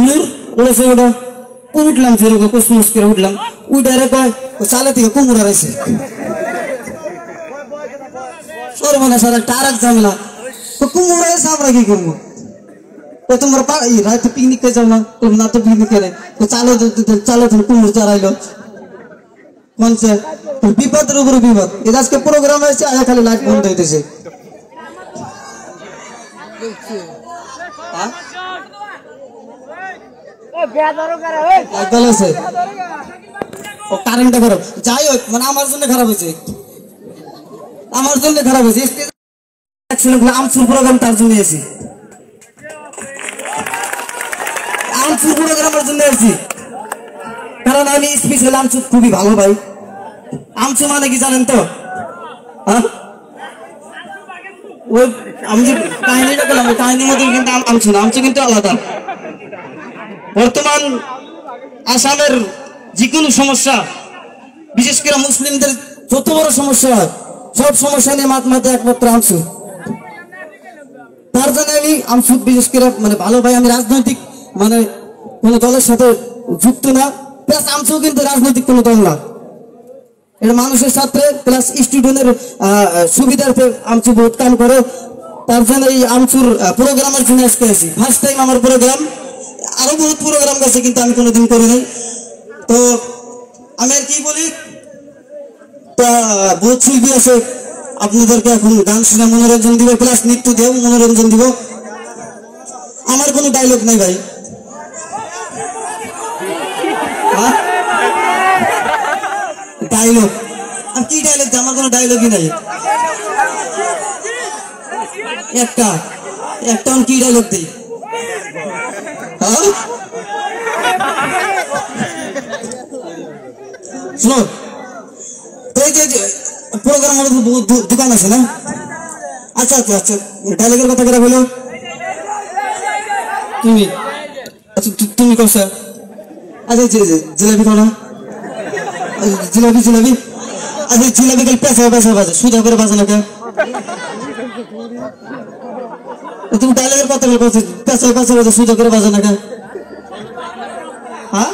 নূর উড়েছে ওটা উঠলাম ফের কুসমুস করে উঠলাম উঠারে কয় চালে থেকে কুমড়া রয়েছে সর্বনা সারা একটা আর এক ঝামেলা কুমড়া রয়েছে আমরা কি করবো তোমার রাতে পিকনিক যাও না না তো পিকনিক করে চালো তুমি কুমড়ো চারাইলো মনছে বিপদের উপরে বিপদ এটা আজকে প্রোগ্রাম হয়েছে আয়া খালি লাইট বন্ধ হইতেছে কারেন্টটা খারাপ যাই হোক মানে আমার জন্য খারাপ হয়েছে আমচুর প্রোগ্রাম তার জন্য এসেছি আমচুর প্রোগ্রামের জন্য এসেছি কারণ আমি স্পেশাল আমচু খুবই ভালো ভাই আমচু মানে কি জানেন তো ওই আমি যে কাহিনীটা বললাম ওই কাহিনীর মধ্যে কিন্তু আমচু না আমচু কিন্তু আলাদা বর্তমান আসামের যে কোনো সমস্যা বিশেষ করে মুসলিমদের যত বড় সমস্যা হয় সব সমস্যা নিয়ে মাথা একমাত্র আমচু তার জন্য আমি আমচু বিশেষ করে মানে ভালো ভাই আমি রাজনৈতিক মানে কোন দলের সাথে যুক্ত না প্লাস আমচু কিন্তু রাজনৈতিক কোনো দল না এটা মানুষের সাথে প্লাস স্টুডেন্টের সুবিধার্থে আমচু বহুত কাম করে তার জন্য এই আমচুর প্রোগ্রামের জন্য আজকে আসি ফার্স্ট টাইম আমার প্রোগ্রাম আরো বহুত প্রোগ্রাম গেছে কিন্তু আমি কোনোদিন করি নাই তো আমি আর কি বলি তা বহুত শিল্পী আছে আপনাদেরকে এখন গান শুনে মনোরঞ্জন দিব প্লাস নৃত্য দেব মনোরঞ্জন দিব আমার কোনো ডায়লগ নাই ভাই ডায়লগ আর কি ডায়লগ আমার কোনো ডায়লগই নাই একটা কি ডায়লগ দিই শুনো এই যে প্রোগ্রাম দোকান আছে না আচ্ছা আচ্ছা আচ্ছা ডায়লগের কথা কেরা বলো তুমি আচ্ছা তুমি কসা আচ্ছা জিলাপি খাও না জিলাপি আচ্ছা জিলাপি কাল পেশা বাজে সুদা করে বাজে না কে তুমি ডায়লগের কথা বলো পেশা বাজে সুদা করে বাজে না কে হ্যাঁ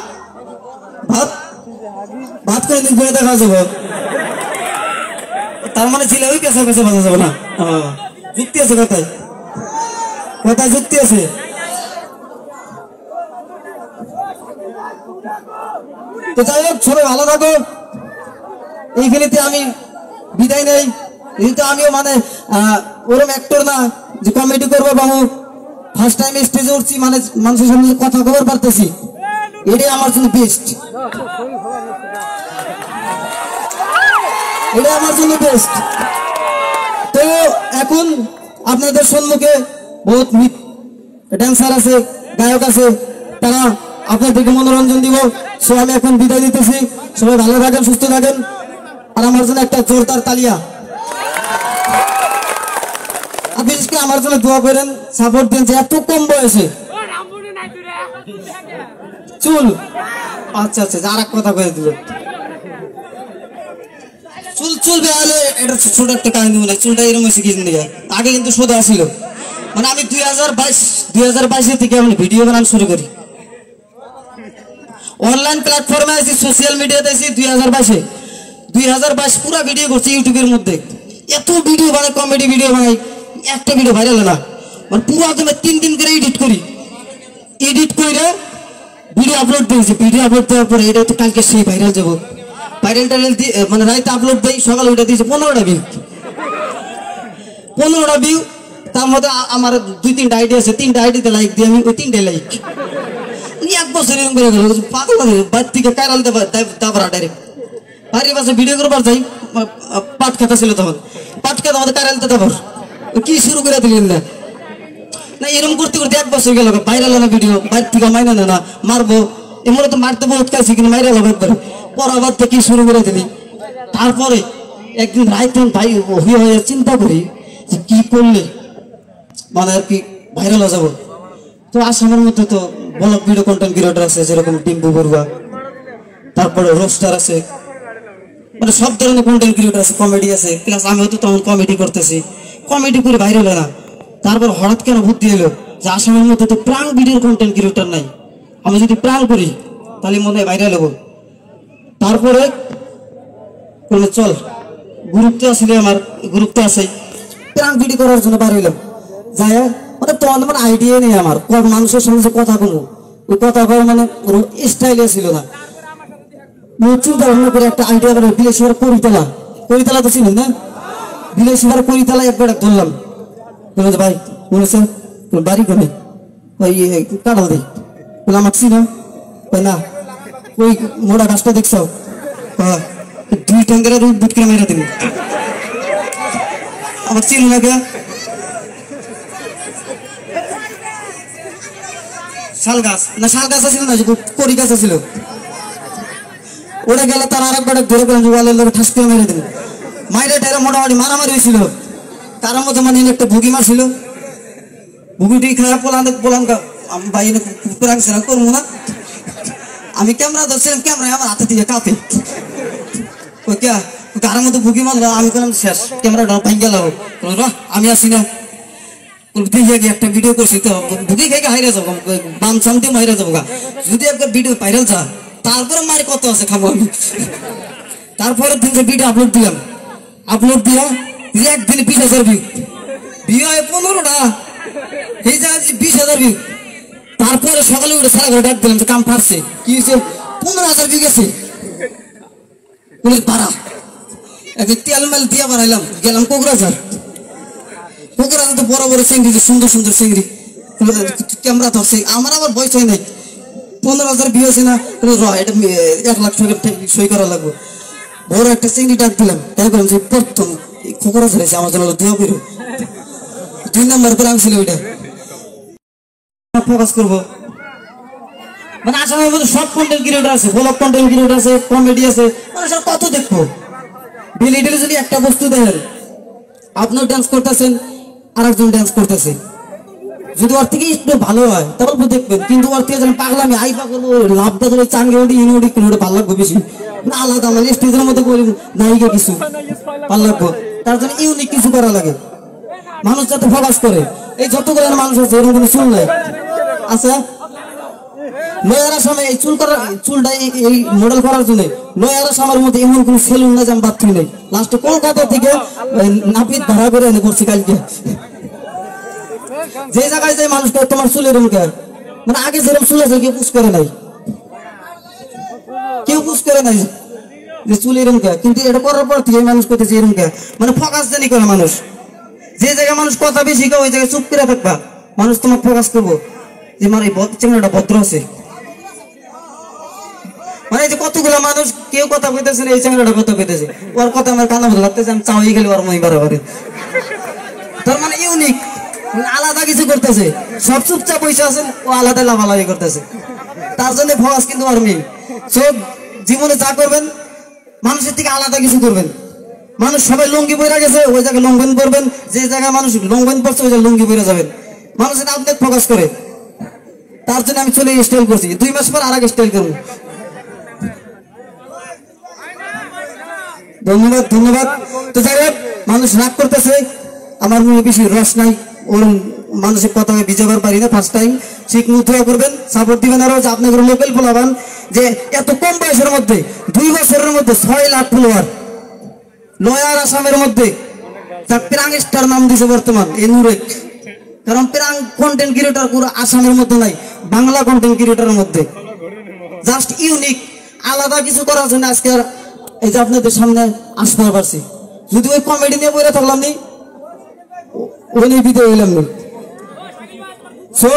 ভাত করে দিন বয়ে দেখা যাবো তার মানে জিলাপি পেশা বাজা যাবে না যুক্তি আছে কথায় যুক্তি আছে তো যাই হোক সবাই ভালো থাকো এইখানেতে আমি বিদায় নেই যেহেতু আমিও মানে ওরম অ্যাক্টর না যে কমেডি করবো বাবু ফার্স্ট টাইম স্টেজে উঠছি মানে মানুষের সামনে কথা খবর পারতেছি এটাই আমার জন্য বেস্ট তো এখন আপনাদের সম্মুখে বহুত ড্যান্সার আছে গায়ক আছে তারা আপনাদেরকে মনোরঞ্জন দিব সো আমি এখন বিদায় দিতেছি সবাই ভালো থাকেন সুস্থ থাকেন আর আমার জন্য একটা জোরদার তালিয়া আপনি আমার জন্য দোয়া করেন সাপোর্ট দেন যে এত কম বয়সে চুল আচ্ছা আচ্ছা আর এক কথা কয়ে দিল চুল বেহালে এটা ছোট একটা কাহিনী মনে হয় চুলটা এরকম শিখিয়েছেন দিকে আগে কিন্তু সোজা ছিল মানে আমি 2022 থেকে আমি ভিডিও বানানো শুরু করি অনলাইন প্ল্যাটফর্মে আছি সোশ্যাল মিডিয়াতে আছি 2022 পুরো ভিডিও করছি ইউটিউবের মধ্যে এত ভিডিও বানাই কমেডি ভিডিও বানাই একটা ভিডিও ভাইরাল না মানে পুরো একদম 3 দিন করে এডিট করে ভিডিও আপলোড দিয়েছি ভিডিও আপলোড দেওয়ার পরে এটা তো কালকে সেই ভাইরাল যাবো ভাইরাল মানে রাইতে আপলোড দেই সকালে ওইটা দিয়েছে 15টা ভিউ তার মধ্যে আমার 2-3টা আইডি আছে 3টা আইডিতে লাইক দিই আমি ওই 3টে লাইক এক বছর এরকম করে গেল পাগল বাড়ি থেকে কাইরাল তারপর ডাইরেক্ট বাড়ির পাশে ভিডিও করবার যাই পাট খাতা ছিল তখন পাট খাতা আমাদের কাইরালতে তারপর কি শুরু করে দিলেন না এরকম করতে করতে 1 বছর গেল ভাইরাল না ভিডিও বাড়ি থেকে মাইনা না মারবো এমন তো মারতে বহুত কাছে কিন্তু মাইরাল হবে একবার পরাবার থেকে শুরু করে দিলি তারপরে একদিন রাইতে ভাই হয়ে চিন্তা করি যে কি করলে মানে আর কি ভাইরাল হয়ে যাবো তো আসামের মধ্যে তো ব্লগ ভিডিও কন্টেন্ট ক্রিয়েটর আছে যেরকম টিম্পু বড়ুয়া তারপরে রোস্টার আছে মানে সব ধরনের কন্টেন্ট ক্রিয়েটর আছে কমেডি আছে প্লাস আমিও তো তখন কমেডি করতেছি কমেডি করে ভাইরাল হয় না তারপর হঠাৎ কেন বুদ্ধি এলো যে আসামের মধ্যে তো প্রাং ভিডিওর কন্টেন্ট ক্রিয়েটর নাই, আমি যদি প্রাং করি তাহলে মনে হয় ভাইরাল হবো। তারপরে চল গ্রুপতে আসলে আমার গ্রুপতে আসে প্রাং ভিডিও করার জন্য বার হইলাম। যাই মানে তোমার মানে আইডিয়া নেই আমার মানুষের সঙ্গে যে কথা বলবো, ওই কথা বলার মানে কোনো স্টাইলে ছিল না। চিন্তা ভাবনা করে একটা আইডিয়া করে বিলেশ্বর করিতলা, করিতলা তো ছিল না, বিলেশ্বর করিতলা একবার ধরলাম। ভাই বলেছে বাড়ি করে ওই কাটাল দিই বলে আমার চিনো না, ওই মোড়া গাছটা দেখছো, দুই ট্যাঙ্কের বুট করে মেরে দিবি, আমার চিনো না কে? শাল গাছ না, শাল গাছ ছিল না, করি গাছ ছিল, ওরা গেলে তার আরেকবার ধরে পেলাম ওয়ালের লোক ঠাস করে মেরে দিল। মাইরে টাইরে মোটামুটি মারামারি হয়েছিল, তার মধ্যে মানে একটা ভুগি মারছিল, ভুগিটি খারাপ বলান ভাই রাখছিলাম করবো না, আমি ক্যামেরা ধরছিলাম, ক্যামেরা আমার হাতে দিয়ে কাঁপে, ওই কে গাড়ির মধ্যে ভুগি মারলো, আমি করলাম শেষ, ক্যামেরাটা ভাঙ গেল, আমি আসি না দেখে একটা ভিডিও করছি তো ভুগি খেয়ে হাইরে যাবো, বাম চাম দিয়ে হাইরে যাবো, যদি একবার ভিডিও ভাইরাল যা তারপরে মারি কত আছে খাবো আমি। তারপরে দিন ভিডিও আপলোড দিলাম, আপলোড দিয়া একদিনে 20,000 ভিউ, ভিউ হয় 15টা, এই জায়গায় 20,000 ভিউ। তারপরে সকালে উঠে সারা ঘরে ডাক দিলাম যে কাম পারছে, কি হয়েছে 15,000 ভিউ গেছে, পাড়া একদিন তেল মেল দিয়ে বাড়াইলাম, গেলাম কোকরাঝার, কোকরাঝার তো বড় বড় চিংড়ি, সুন্দর সুন্দর চিংড়ি, ক্যামেরা ধরছে, আমার আবার বয়স হয় নাই, 15,000 ভিউ আছে না, এটা 1 লাখ টাকা সই করা লাগবে। বড় একটা চিংড়ি ডাক দিলাম, তাই বললাম যে প্রথম খোকরা ছেড়েছে আমার জন্য দেওয়া করো, 2 নম্বর প্রাং ছিল ওইটা, ফোকাস করবো। মানে আসামের মধ্যে সব কন্টেন্ট ক্রিয়েটর আছে, ব্লগ কন্টেন্ট ক্রিয়েটর আছে, কমেডি আছে, মানে সব কত দেখবো। ডেলি ডেলি যদি একটা বস্তু দেখেন, আপনিও ডান্স করতেছেন আর একজন ডান্স করতেছে, যদি ওর থেকে একটু ভালো হয় তাহলে দেখবেন, কিন্তু ওর থেকে যেন পাগলামি আই পাগল লাভটা ধরে চাঙ্গে ওটি ইনোটি কোনো ওটা ভালো লাগবে বেশি না, আলাদা মানে স্টেজের মধ্যে করি নায়িকা কিছু ভালো লাগবে, তার জন্য ইউনিক কিছু করা লাগে, মানুষ যাতে ফোকাস করে। এই যতগুলো মানুষ আছে এরকম কোনো চুল নাই আছে, নয়ার আসামে এই চুল করার চুলটা এই মডেল করার জন্য নয়ার আসামের মধ্যে এমন কোন সেলুন না যে আমি বাদ নেই, লাস্টে কলকাতা থেকে নাপিত ভাড়া করে এনে করছি কালকে। যে জায়গায় যে মানুষটা তোমার চুলের মুখে মানে আগে যেরকম চুল আছে কেউ পুষ করে নাই, কেউ পুষ করে নাই যে চুলের মুখে, কিন্তু এটা করার পর থেকে মানুষ করতেছে এরকম মানে ফোকাস জানি করে মানুষ, যে জায়গায় মানুষ কথা বেশি ওই জায়গায় চুপ করে থাকবা, মানুষ তোমার ফোকাস করবো যে মানে এই চেংড়াটা ভদ্র আছে, মানে যে কতগুলো মানুষ কেউ কথা কইতেছে না, এই চেংড়াটা কথা কইতেছে, ওর কথা আমার কানা ভালো লাগতেছে, আমি চাওয়াই গেলে ওর মই বাড়াবাড়ি, তার মানে ইউনিক আলাদা কিছু করতেছে, সব চুপচাপ বসে আছেন, ও আলাদা লাভালাভি করতেছে, তার জন্য ফোকাস কিন্তু আর নেই। সব জীবনে যা করবেন মানুষের থেকে আলাদা কিছু করবেন, মানুষ সবাই লুঙ্গি পরে গেছে ওই জায়গায় লঙ্ঘন করবেন, যে জায়গায় মানুষ লঙ্ঘন করছে ওই জায়গায় লুঙ্গি পরে যাবেন, মানুষ এটা আপনি ফোকাস করে, তার জন্য আমি চলে স্টাইল করছি, 2 মাস পর আর আগে স্টাইল করবো। ধন্যবাদ ধন্যবাদ। তো যাই হোক মানুষ রাগ করতেছে, আমার মনে বেশি রস নাই, ওর মানুষের কথা আমি ভিজাবার পারি না, ফার্স্ট টাইম ঠিক মুদ্রা করবেন, সাপোর্ট দিবেন, আরো যে আপনাদের লোকাল ফলোয়ার যে এত কম বয়সের মধ্যে 2 বছরের মধ্যে 6 লাখ ফলোয়ার, লয়ার আসামের মধ্যে তার প্রাং স্টার নাম দিছে বর্তমান এই নুরেক, কারণ প্রাং কন্টেন্ট ক্রিয়েটর পুরো আসামের মধ্যে নাই, বাংলা কন্টেন্ট ক্রিয়েটরের মধ্যে জাস্ট ইউনিক আলাদা কিছু করার জন্য আজকে এই যে আপনাদের সামনে আসতে পারছি, যদি ওই কমেডি নিয়ে বইরা থাকলাম নি ওই নিয়ে ভিডিও হইলাম নি। সো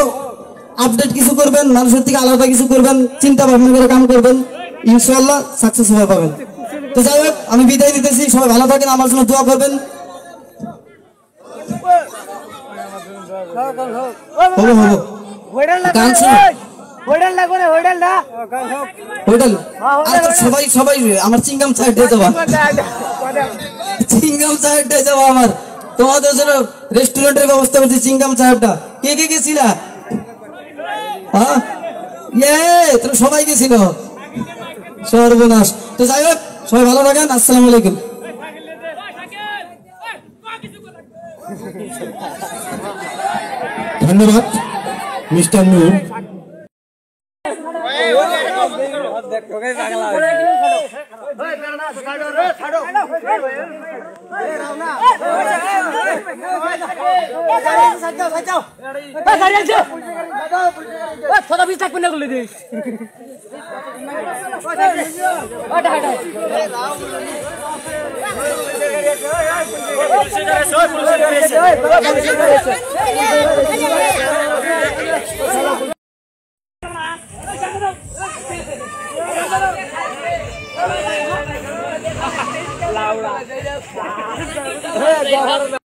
আপডেট কিছু করবেন, মানুষের থেকে আলাদা কিছু করবেন, চিন্তা ভাবনা করে কাম করবেন, ইনশাআল্লাহ সাকসেস হয়ে পাবেন। তো যাই হোক আমি বিদায় দিতেছি, সবাই ভালো থাকেন, আমার জন্য দোয়া করবেন। সবাই সবাই আমার চিংগাম সাইড দিয়ে যাবা, চিংগাম সাইড দিয়ে যাবো, আমার তোমাদের জন্য রেস্টুরেন্টের ব্যবস্থা করছি, চিংগাম সাহেবটা কে কে গেছিল? হ্যাঁ তোরা সবাই গেছিল, সর্বনাশ। তো যাই হোক সবাই ভালো থাকেন, আসসালামু আলাইকুম। ধন্যবাদ। মিস্টার নূর Laura.